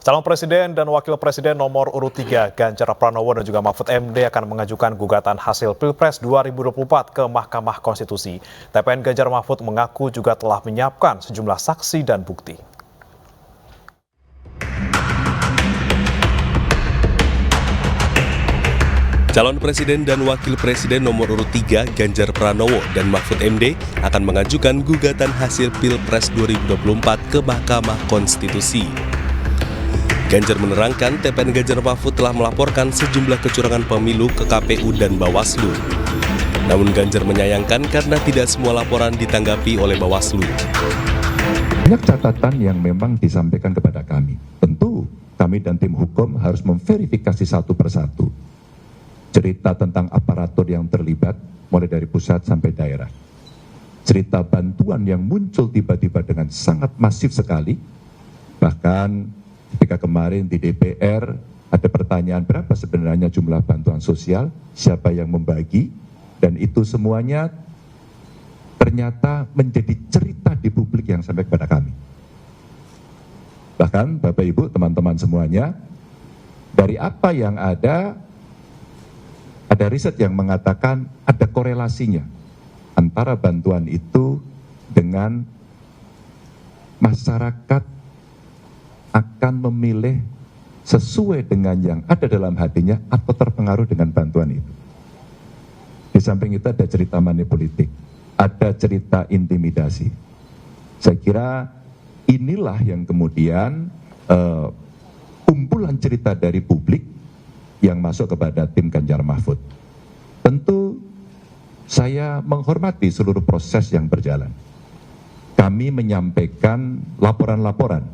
Calon Presiden dan Wakil Presiden nomor urut 3 Ganjar Pranowo dan juga Mahfud MD akan mengajukan gugatan hasil Pilpres 2024 ke Mahkamah Konstitusi. TPN Ganjar Mahfud mengaku juga telah menyiapkan sejumlah saksi dan bukti. Calon Presiden dan Wakil Presiden nomor urut 3 Ganjar Pranowo dan Mahfud MD akan mengajukan gugatan hasil Pilpres 2024 ke Mahkamah Konstitusi. Ganjar menerangkan TPN Ganjar Mahfud telah melaporkan sejumlah kecurangan pemilu ke KPU dan Bawaslu. Namun Ganjar menyayangkan karena tidak semua laporan ditanggapi oleh Bawaslu. Banyak catatan yang memang disampaikan kepada kami. Tentu kami dan tim hukum harus memverifikasi satu persatu. Cerita tentang aparatur yang terlibat mulai dari pusat sampai daerah. Cerita bantuan yang muncul tiba-tiba dengan sangat masif sekali. Bahkan ketika kemarin di DPR ada pertanyaan berapa sebenarnya jumlah bantuan sosial, siapa yang membagi, dan itu semuanya ternyata menjadi cerita di publik yang sampai kepada kami. Bahkan Bapak Ibu, teman-teman semuanya, dari apa yang ada riset yang mengatakan ada korelasinya antara bantuan itu dengan masyarakat akan memilih sesuai dengan yang ada dalam hatinya atau terpengaruh dengan bantuan itu. Di samping itu ada cerita manipolitik, ada cerita intimidasi. Saya kira inilah yang kemudian kumpulan cerita dari publik yang masuk kepada tim Ganjar Mahfud. Tentu saya menghormati seluruh proses yang berjalan. Kami menyampaikan laporan-laporan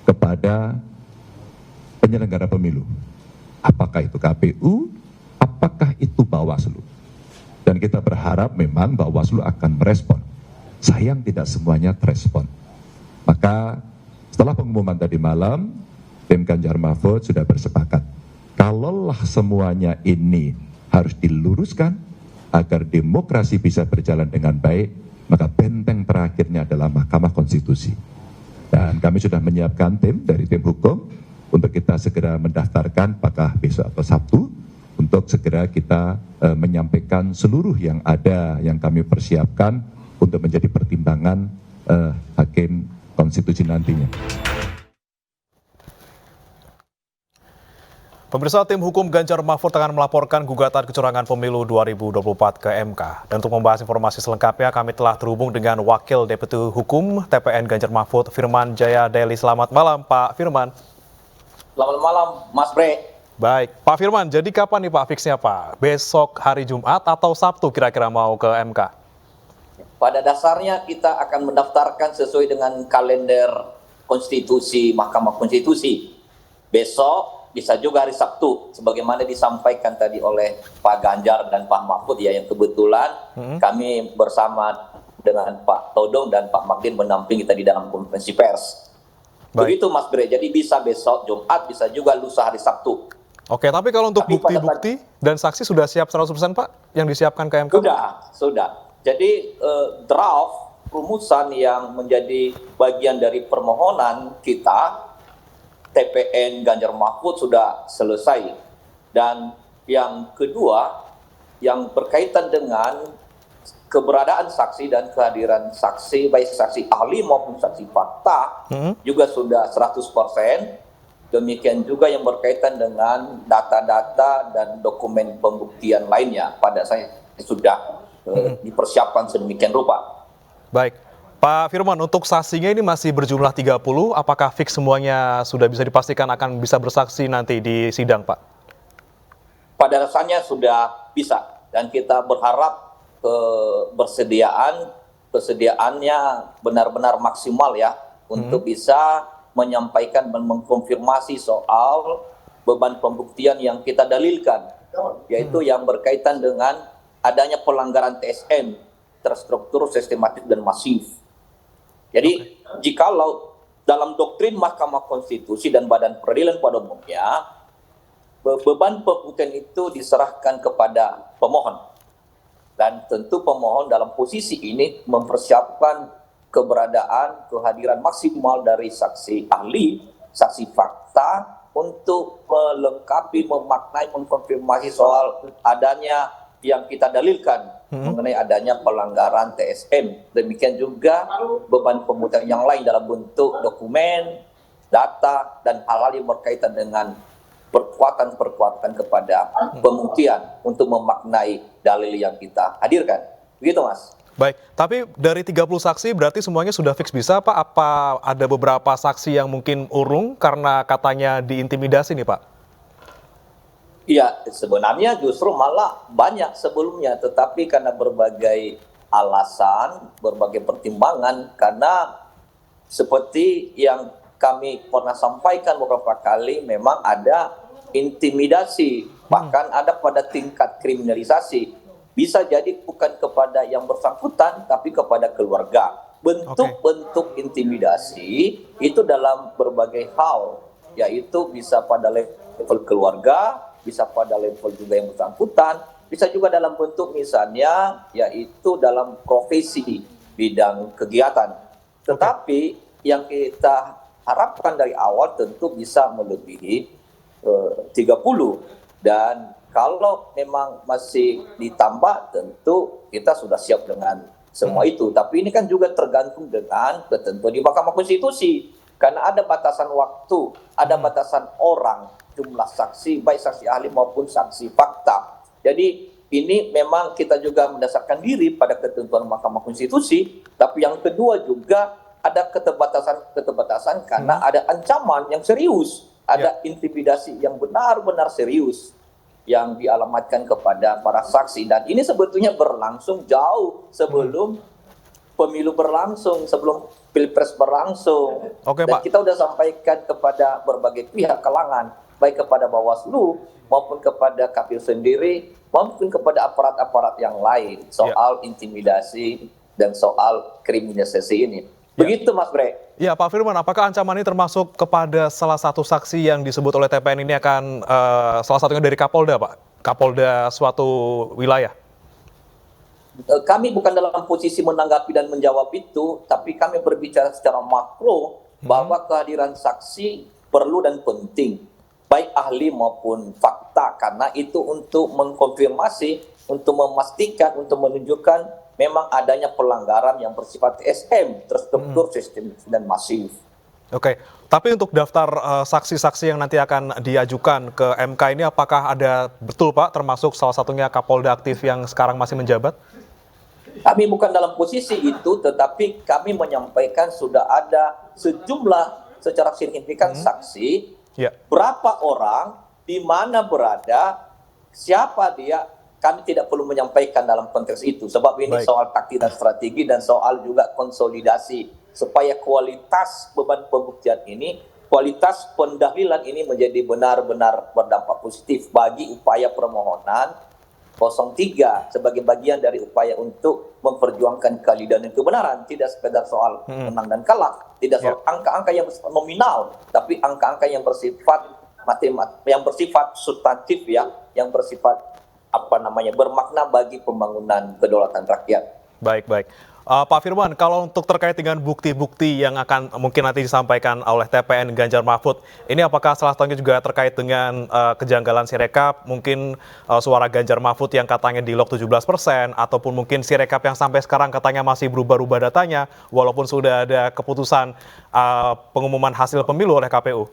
kepada penyelenggara pemilu. Apakah itu KPU, apakah itu Bawaslu. Dan kita berharap memang Bawaslu akan merespon. Sayang tidak semuanya terespon. Maka setelah pengumuman tadi malam, tim Ganjar Mahfud sudah bersepakat. Kalaulah semuanya ini harus diluruskan agar demokrasi bisa berjalan dengan baik, maka benteng terakhirnya adalah Mahkamah Konstitusi. Dan kami sudah menyiapkan tim dari tim hukum untuk kita segera mendaftarkan apakah besok atau Sabtu untuk segera kita menyampaikan seluruh yang ada yang kami persiapkan untuk menjadi pertimbangan hakim konstitusi nantinya. Pemirsa, tim hukum Ganjar Mahfud akan melaporkan gugatan kecurangan pemilu 2024 ke MK. Dan untuk membahas informasi selengkapnya, kami telah terhubung dengan Wakil Deputi Hukum TPN Ganjar Mahfud, Firman Jaya Daily. Selamat malam, Pak Firman. Selamat malam, Mas Bre. Baik, Pak Firman, jadi kapan nih Pak fixnya Pak? Besok hari Jumat atau Sabtu kira-kira mau ke MK? Pada dasarnya kita akan mendaftarkan sesuai dengan kalender konstitusi Mahkamah Konstitusi. Besok bisa juga hari Sabtu, sebagaimana disampaikan tadi oleh Pak Ganjar dan Pak Mahfud ya, yang kebetulan kami bersama dengan Pak Todong dan Pak Magdin mendampingi kita di dalam konferensi pers. Baik. Begitu Mas Bre, jadi bisa besok Jumat, bisa juga lusa hari Sabtu. Oke, tapi kalau untuk bukti-bukti dan saksi sudah siap 100% Pak yang disiapkan ke MK? Sudah. Jadi draft rumusan yang menjadi bagian dari permohonan kita TPN Ganjar Mahfud sudah selesai. Dan yang kedua, yang berkaitan dengan keberadaan saksi dan kehadiran saksi, baik saksi ahli maupun saksi fakta, juga sudah 100%. Demikian juga yang berkaitan dengan data-data dan dokumen pembuktian lainnya pada saya sudah dipersiapkan sedemikian rupa. Baik. Pak Firman, untuk saksinya ini masih berjumlah 30, apakah fix semuanya sudah bisa dipastikan akan bisa bersaksi nanti di sidang, Pak? Pada dasarnya sudah bisa, dan kita berharap kesediaannya benar-benar maksimal ya, untuk bisa menyampaikan dan mengkonfirmasi soal beban pembuktian yang kita dalilkan, yaitu yang berkaitan dengan adanya pelanggaran TSN, terstruktur, sistematik, dan masif. Jadi, jikalau dalam doktrin Mahkamah Konstitusi dan Badan Peradilan pada umumnya, beban pembuktian itu diserahkan kepada pemohon. Dan tentu pemohon dalam posisi ini mempersiapkan keberadaan, kehadiran maksimal dari saksi ahli, saksi fakta, fakta untuk melengkapi, memaknai, mengkonfirmasi soal adanya yang kita dalilkan mengenai adanya pelanggaran TSM. Demikian juga beban pembuktian yang lain dalam bentuk dokumen, data, dan hal-hal yang berkaitan dengan perkuatan-perkuatan kepada pembuktian untuk memaknai dalil yang kita hadirkan. Begitu, Mas. Baik, tapi dari 30 saksi berarti semuanya sudah fix bisa, Pak? Apa ada beberapa saksi yang mungkin urung karena katanya diintimidasi nih, Pak? Iya, sebenarnya justru malah banyak sebelumnya, tetapi karena berbagai alasan, berbagai pertimbangan, karena seperti yang kami pernah sampaikan beberapa kali, memang ada intimidasi, bahkan ada pada tingkat kriminalisasi. Bisa jadi bukan kepada yang bersangkutan, tapi kepada keluarga. Bentuk-bentuk intimidasi itu dalam berbagai hal, yaitu bisa pada level keluarga, bisa pada level juga yang bersangkutan, bisa juga dalam bentuk misalnya, yaitu dalam profesi bidang kegiatan. Tetapi yang kita harapkan dari awal tentu bisa melebihi 30, dan kalau memang masih ditambah, tentu kita sudah siap dengan semua itu. Tapi ini kan juga tergantung dengan ketentuan di Mahkamah Konstitusi. Karena ada batasan waktu, ada batasan orang, jumlah saksi, baik saksi ahli maupun saksi fakta. Jadi ini memang kita juga mendasarkan diri pada ketentuan Mahkamah Konstitusi. Tapi yang kedua juga ada keterbatasan karena ada ancaman yang serius. Ada intimidasi yang benar-benar serius yang dialamatkan kepada para saksi, dan ini sebetulnya berlangsung jauh sebelum pemilu berlangsung, sebelum Pilpres berlangsung. Dan Pak, kita sudah sampaikan kepada berbagai pihak kalangan, baik kepada Bawaslu maupun kepada KPU sendiri maupun kepada aparat-aparat yang lain soal intimidasi dan soal kriminalisasi ini. Begitu, Mas Bre. ya Pak Firman, apakah ancaman ini termasuk kepada salah satu saksi yang disebut oleh TPN ini akan salah satunya dari Kapolda, Pak? Kapolda suatu wilayah? Kami bukan dalam posisi menanggapi dan menjawab itu, tapi kami berbicara secara makro bahwa kehadiran saksi perlu dan penting, baik ahli maupun fakta, karena itu untuk mengkonfirmasi, untuk memastikan, untuk menunjukkan memang adanya pelanggaran yang bersifat TSM, terstruktur, sistematis, dan masif. Oke, tapi untuk daftar saksi-saksi yang nanti akan diajukan ke MK ini, apakah ada betul, Pak, termasuk salah satunya Kapolda aktif yang sekarang masih menjabat? Kami bukan dalam posisi itu, tetapi kami menyampaikan sudah ada sejumlah secara signifikan saksi, berapa orang, di mana berada, siapa dia. Kami tidak perlu menyampaikan dalam konteks itu, sebab ini soal taktik dan strategi dan soal juga konsolidasi supaya kualitas beban pembuktian ini, kualitas pendahlilan ini menjadi benar-benar berdampak positif bagi upaya permohonan 03 sebagai bagian dari upaya untuk memperjuangkan keadilan dan kebenaran, tidak sekedar soal menang dan kalah, tidak soal angka-angka yang bersifat nominal, tapi angka-angka yang bersifat yang bersifat substantif, yang bersifat bermakna bagi pembangunan kedaulatan rakyat. Baik. Pak Firman, kalau untuk terkait dengan bukti-bukti yang akan mungkin nanti disampaikan oleh TPN Ganjar Mahfud, ini apakah salah satunya juga terkait dengan kejanggalan Sirekap, mungkin suara Ganjar Mahfud yang katanya di lock 17%, ataupun mungkin Sirekap yang sampai sekarang katanya masih berubah-ubah datanya, walaupun sudah ada keputusan pengumuman hasil pemilu oleh KPU?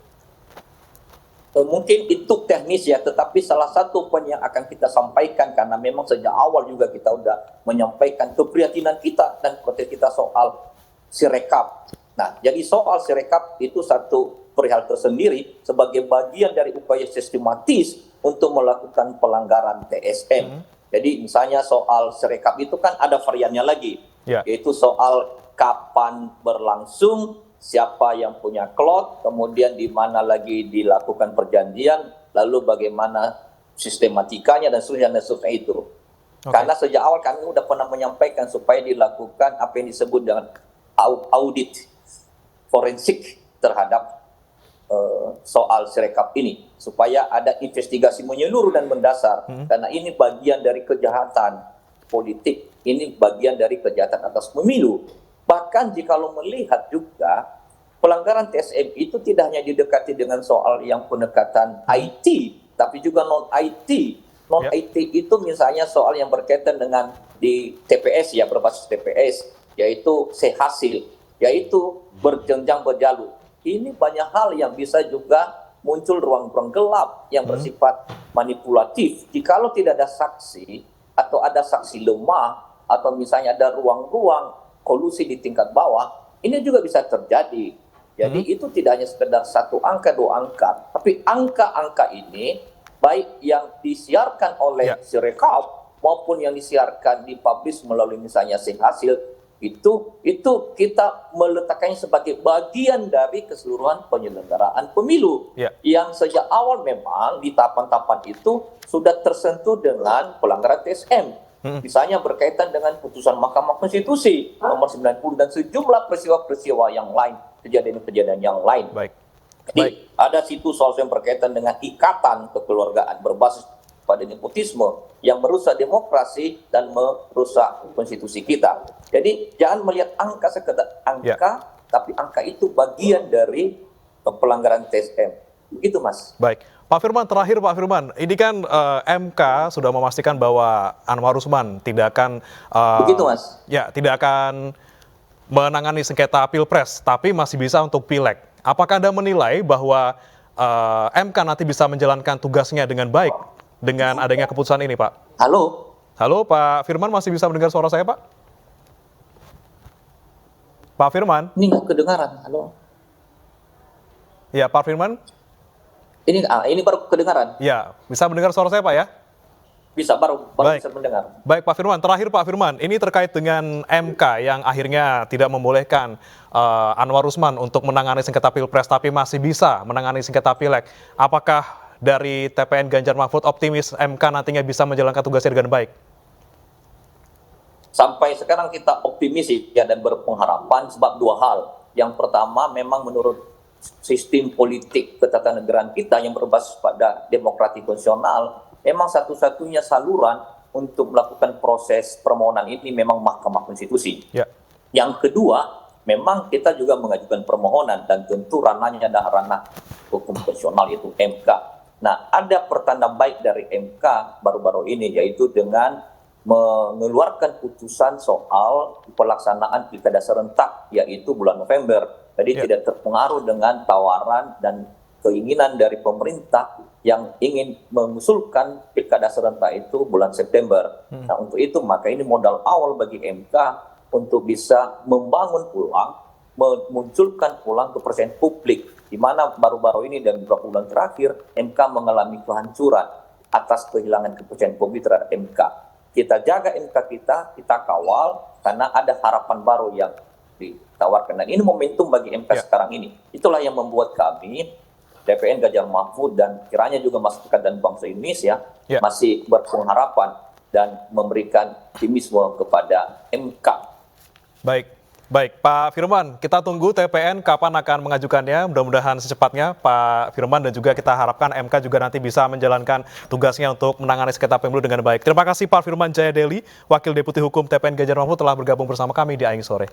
Mungkin itu teknis tetapi salah satu poin yang akan kita sampaikan, karena memang sejak awal juga kita sudah menyampaikan keprihatinan kita dan protes kita soal Sirekap. Nah, jadi soal Sirekap itu satu perihal tersendiri sebagai bagian dari upaya sistematis untuk melakukan pelanggaran TSM. Jadi misalnya soal Sirekap itu kan ada variannya lagi, yaitu soal kapan berlangsung, siapa yang punya klot, kemudian di mana lagi dilakukan perjanjian, lalu bagaimana sistematikanya dan seterusnya itu. Karena sejak awal kami sudah pernah menyampaikan supaya dilakukan apa yang disebut dengan audit forensik terhadap soal Sirekap ini, supaya ada investigasi menyeluruh dan mendasar, karena ini bagian dari kejahatan politik, ini bagian dari kejahatan atas pemilu. Bahkan jika melihat juga pelanggaran TSM itu tidak hanya didekati dengan soal yang pendekatan IT, tapi juga non-IT. Non-IT itu misalnya soal yang berkaitan dengan di TPS ya, berbasis TPS, yaitu sehasil, yaitu berjenjang berjalur. Ini banyak hal yang bisa juga muncul ruang-ruang gelap yang bersifat manipulatif. Jikalau tidak ada saksi atau ada saksi lemah atau misalnya ada ruang-ruang kolusi di tingkat bawah, ini juga bisa terjadi. Jadi itu tidak hanya sekedar satu angka, dua angka, tapi angka-angka ini baik yang disiarkan oleh Sirekap maupun yang disiarkan dipublish melalui misalnya hasil itu kita meletakkannya sebagai bagian dari keseluruhan penyelenggaraan pemilu yang sejak awal memang di tahapan-tahapan itu sudah tersentuh dengan pelanggaran TSM. Misalnya berkaitan dengan putusan Mahkamah Konstitusi nomor 90 dan sejumlah peristiwa-peristiwa yang lain, kejadian-kejadian yang lain. Jadi ada situ soal yang berkaitan dengan ikatan kekeluargaan berbasis pada nepotisme yang merusak demokrasi dan merusak konstitusi kita. Jadi jangan melihat angka sekedar angka, tapi angka itu bagian dari pelanggaran TSM. Begitu, Mas. Baik. Pak Firman, terakhir Pak Firman, ini kan MK sudah memastikan bahwa Anwar Usman tidak akan Begitu, Mas. Ya, tidak akan menangani sengketa Pilpres, tapi masih bisa untuk Pileg. Apakah Anda menilai bahwa MK nanti bisa menjalankan tugasnya dengan baik dengan adanya keputusan ini, Pak? Halo? Halo, Pak Firman masih bisa mendengar suara saya, Pak? Pak Firman? Ini nggak kedengaran. Halo? Ya, Pak Firman? Ini baru kedengaran. Ya, bisa mendengar suara saya, Pak ya? Bisa, baru bisa mendengar. Baik, Pak Firman. Terakhir, Pak Firman, ini terkait dengan MK yang akhirnya tidak membolehkan Anwar Usman untuk menangani sengketa Pilpres, tapi masih bisa menangani sengketa Pileg. Apakah dari TPN Ganjar Mahfud optimis MK nantinya bisa menjalankan tugasnya dengan baik? Sampai sekarang kita optimis ya dan berpengharapan sebab dua hal. Yang pertama memang menurut sistem politik ketatanegaraan kita yang berbasis pada demokrasi konstitusional, memang satu-satunya saluran untuk melakukan proses permohonan ini memang Mahkamah Konstitusi. Yang kedua, memang kita juga mengajukan permohonan dan tentu ranahnya adalah ranah hukum konstitusional yaitu MK. Nah, ada pertanda baik dari MK baru-baru ini yaitu dengan mengeluarkan putusan soal pelaksanaan pilkada serentak yaitu bulan November. Jadi tidak terpengaruh dengan tawaran dan keinginan dari pemerintah yang ingin mengusulkan pilkada serentak itu bulan September. Nah, untuk itu maka ini modal awal bagi MK untuk bisa membangun pulang, memunculkan pulang kepercayaan publik, di mana baru-baru ini dan beberapa bulan terakhir MK mengalami kehancuran atas kehilangan kepercayaan publik terhadap MK. Kita jaga MK kita kawal karena ada harapan baru yang ditawarkan. Dan ini momentum bagi MK sekarang ini. Itulah yang membuat kami, TPN Ganjar Mahfud dan kiranya juga masyarakat dan bangsa Indonesia masih berpengharapan dan memberikan optimisme kepada MK. Baik, Pak Firman, kita tunggu TPN kapan akan mengajukannya, mudah-mudahan secepatnya Pak Firman, dan juga kita harapkan MK juga nanti bisa menjalankan tugasnya untuk menangani sengketa pemilu dengan baik. Terima kasih Pak Firman Jayadeli, Wakil Deputi Hukum TPN Ganjar Mahfud telah bergabung bersama kami di Aing Sore.